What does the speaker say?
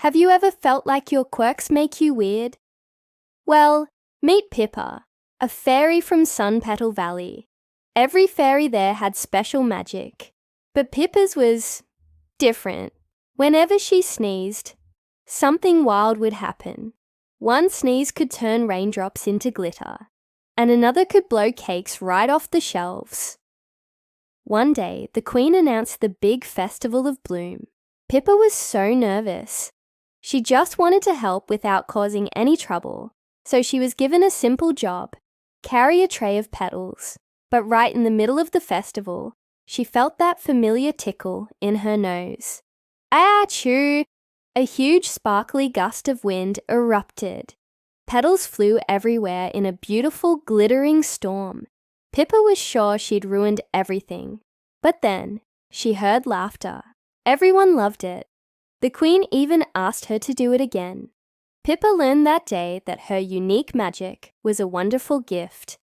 Have you ever felt like your quirks make you weird? Well, meet Pippa, a fairy from Sunpetal Valley. Every fairy there had special magic, but Pippa's was different. Whenever she sneezed, something wild would happen. One sneeze could turn raindrops into glitter, and another could blow cakes right off the shelves. One day, the Queen announced the big Festival of Bloom. Pippa was so nervous. She just wanted to help without causing any trouble, so she was given a simple job: carry a tray of petals. But right in the middle of the festival, she felt that familiar tickle in her nose. Achoo! A huge sparkly gust of wind erupted. Petals flew everywhere in a beautiful glittering storm. Pippa was sure she'd ruined everything. But then, she heard laughter. Everyone loved it. The Queen even asked her to do it again. Pippa learned that day that her unique magic was a wonderful gift,